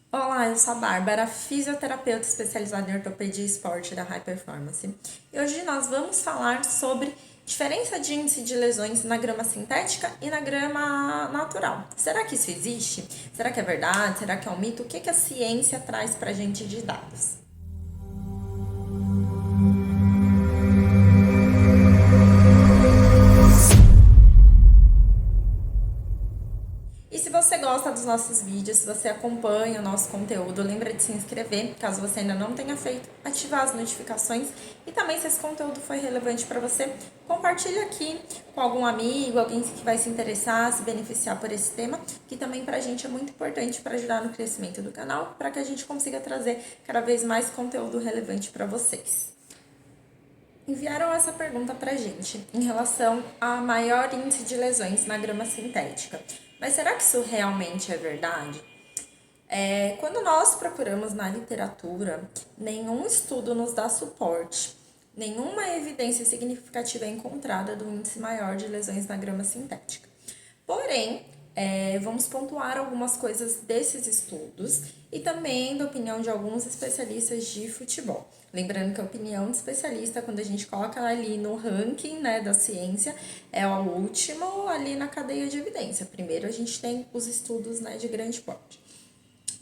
Olá, eu sou a Bárbara, fisioterapeuta especializada em ortopedia e esporte da High Performance. E hoje nós vamos falar sobre diferença de índice de lesões na grama sintética e na grama natural. Será que isso existe? Será que é verdade? Será que é um mito? O que a ciência traz pra gente de dados? E se você gosta dos nossos vídeos, se você acompanha o nosso conteúdo, lembra de se inscrever, caso você ainda não tenha feito, ativar as notificações e também se esse conteúdo foi relevante para você, compartilhe aqui com algum amigo, alguém que vai se interessar, se beneficiar por esse tema, que também para a gente é muito importante para ajudar no crescimento do canal, para que a gente consiga trazer cada vez mais conteúdo relevante para vocês. Enviaram essa pergunta pra gente em relação a maior índice de lesões na grama sintética. Mas será que isso realmente é verdade? Quando nós procuramos na literatura, nenhum estudo nos dá suporte, nenhuma evidência significativa é encontrada do índice maior de lesões na grama sintética. Porém, vamos pontuar algumas coisas desses estudos e também da opinião de alguns especialistas de futebol. Lembrando que a opinião de especialista, quando a gente coloca ali no ranking, né, da ciência, é o último ali na cadeia de evidência. Primeiro a gente tem os estudos, né, de grande porte.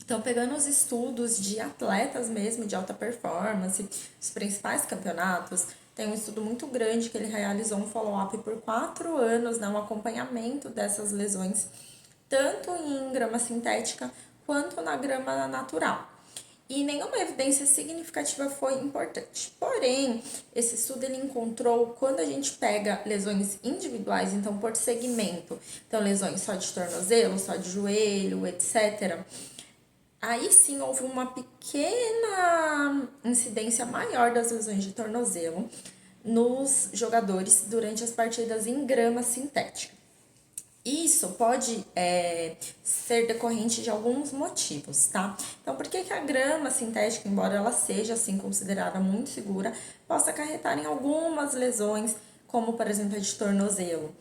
Então, pegando os estudos de atletas mesmo, de alta performance, os principais campeonatos, tem um estudo muito grande que ele realizou um follow-up por 4 anos, né, um acompanhamento dessas lesões, tanto em grama sintética quanto na grama natural. E nenhuma evidência significativa foi importante. Porém, esse estudo ele encontrou quando a gente pega lesões individuais, então por segmento, então lesões só de tornozelo, só de joelho, etc. Aí sim houve uma pequena incidência maior das lesões de tornozelo nos jogadores durante as partidas em grama sintética. Isso pode ser decorrente de alguns motivos, tá? Então, por que a grama sintética, embora ela seja assim considerada muito segura, possa acarretar em algumas lesões, como por exemplo a de tornozelo?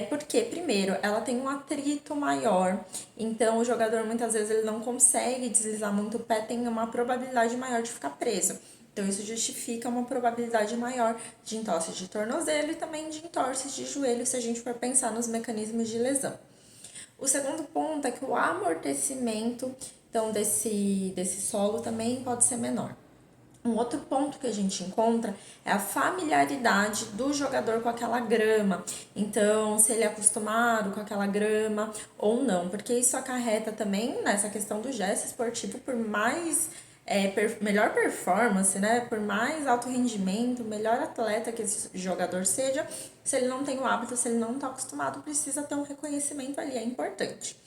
Porque, primeiro, ela tem um atrito maior, então o jogador muitas vezes ele não consegue deslizar muito o pé, tem uma probabilidade maior de ficar preso. Então, isso justifica uma probabilidade maior de entorse de tornozelo e também de entorse de joelho, se a gente for pensar nos mecanismos de lesão. O segundo ponto é que o amortecimento então, desse solo também pode ser menor. Um outro ponto que a gente encontra é a familiaridade do jogador com aquela grama. Então, se ele é acostumado com aquela grama ou não, porque isso acarreta também nessa questão do gesto esportivo, por mais melhor performance, né? Por mais alto rendimento, melhor atleta que esse jogador seja, se ele não tem o hábito, se ele não está acostumado, precisa ter um reconhecimento ali, é importante.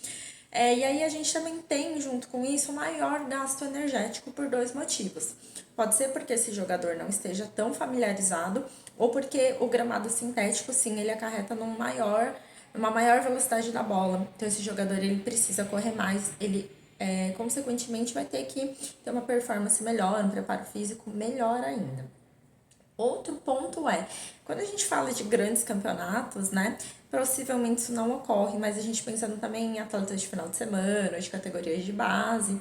E aí a gente também tem, junto com isso, maior gasto energético por 2 motivos. Pode ser porque esse jogador não esteja tão familiarizado, ou porque o gramado sintético, sim, ele acarreta uma maior velocidade da bola. Então esse jogador ele precisa correr mais, ele consequentemente vai ter que ter uma performance melhor, um preparo físico melhor ainda. Outro ponto quando a gente fala de grandes campeonatos, né, possivelmente isso não ocorre, mas a gente pensando também em atletas de final de semana, de categorias de base,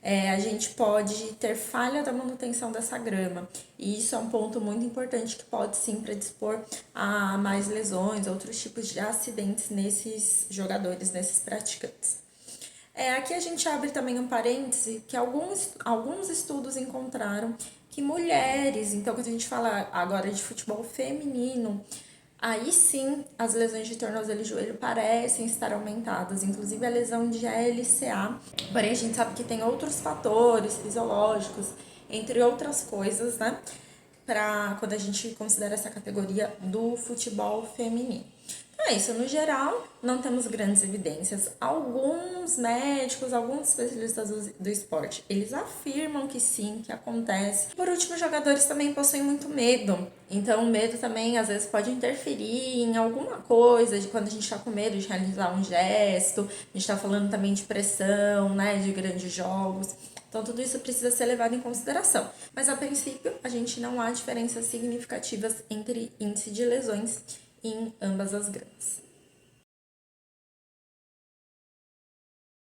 a gente pode ter falha da manutenção dessa grama. E isso é um ponto muito importante que pode sim predispor a mais lesões, outros tipos de acidentes nesses jogadores, nesses praticantes. Aqui a gente abre também um parêntese que alguns estudos encontraram que mulheres, então quando a gente fala agora de futebol feminino, aí sim as lesões de tornozelo e joelho parecem estar aumentadas, inclusive a lesão de LCA. Porém, a gente sabe que tem outros fatores fisiológicos, entre outras coisas, né? Para quando a gente considera essa categoria do futebol feminino. Então é isso, no geral, não temos grandes evidências. Alguns médicos, alguns especialistas do esporte, eles afirmam que sim, que acontece. Por último, os jogadores também possuem muito medo. Então, o medo também, às vezes, pode interferir em alguma coisa, de quando a gente está com medo de realizar um gesto. A gente está falando também de pressão, né, de grandes jogos. Então, tudo isso precisa ser levado em consideração. Mas, a princípio, a gente não há diferenças significativas entre índice de lesões em ambas as gramas.